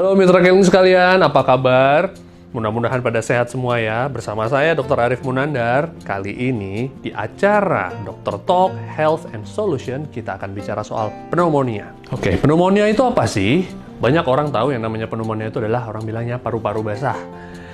Halo mitra keling sekalian, apa kabar? Mudah-mudahan pada sehat semua ya. Bersama saya Dr. Arif Munandar. Kali ini di acara Dr. Talk Health and Solution kita akan bicara soal pneumonia. Oke, pneumonia itu apa sih? Banyak orang tahu yang namanya pneumonia itu adalah orang bilangnya paru-paru basah.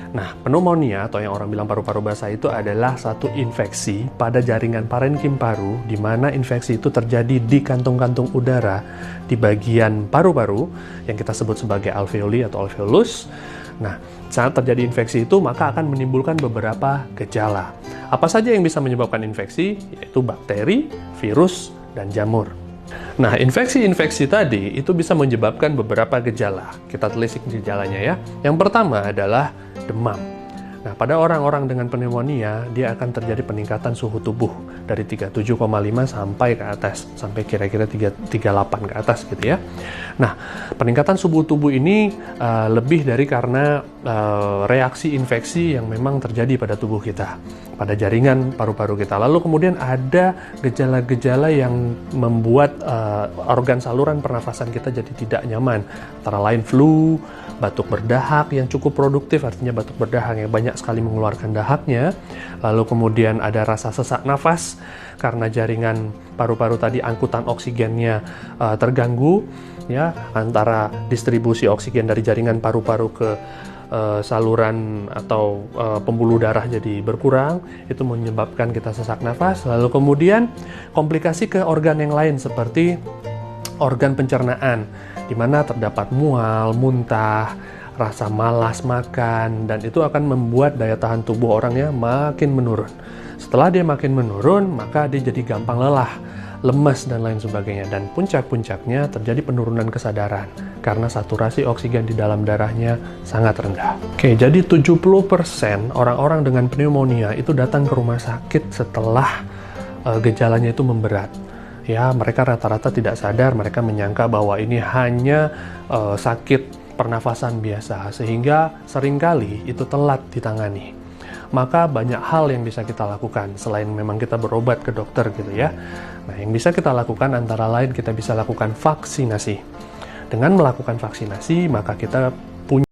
Nah, pneumonia atau yang orang bilang paru-paru basah itu adalah satu infeksi pada jaringan parenkim paru, di mana infeksi itu terjadi di kantung-kantung udara di bagian paru-paru yang kita sebut sebagai alveoli atau alveolus. Nah, saat terjadi infeksi itu maka akan menimbulkan beberapa gejala. Apa saja yang bisa menyebabkan infeksi? Yaitu bakteri, virus, dan jamur. Nah, infeksi-infeksi tadi itu bisa menyebabkan beberapa gejala. Kita telisik gejalanya ya. Yang pertama adalah demam. Nah, pada orang-orang dengan pneumonia, dia akan terjadi peningkatan suhu tubuh dari 37,5 sampai ke atas, sampai kira-kira 38 ke atas gitu ya. Nah, peningkatan suhu tubuh ini lebih dari karena reaksi infeksi yang memang terjadi pada tubuh kita, pada jaringan paru-paru kita. Lalu kemudian ada gejala-gejala yang membuat organ saluran pernafasan kita jadi tidak nyaman. Antara lain flu, batuk berdahak yang cukup produktif, artinya batuk berdahak yang banyak sekali mengeluarkan dahaknya. Lalu kemudian ada rasa sesak nafas karena jaringan paru-paru tadi angkutan oksigennya terganggu, ya, antara distribusi oksigen dari jaringan paru-paru ke saluran atau pembuluh darah jadi berkurang, itu menyebabkan kita sesak nafas. Lalu kemudian komplikasi ke organ yang lain seperti organ pencernaan, di mana terdapat mual, muntah, rasa malas makan, dan itu akan membuat daya tahan tubuh orangnya makin menurun. Setelah dia makin menurun, maka dia jadi gampang lelah, lemas, dan lain sebagainya. Dan puncak-puncaknya terjadi penurunan kesadaran karena saturasi oksigen di dalam darahnya sangat rendah. Oke, jadi 70% orang-orang dengan pneumonia itu datang ke rumah sakit setelah gejalanya itu memberat. Ya, mereka rata-rata tidak sadar, mereka menyangka bahwa ini hanya sakit pernafasan biasa, sehingga seringkali itu telat ditangani. Maka banyak hal yang bisa kita lakukan, selain memang kita berobat ke dokter gitu ya. Nah, yang bisa kita lakukan antara lain kita bisa lakukan vaksinasi. Dengan melakukan vaksinasi, maka kita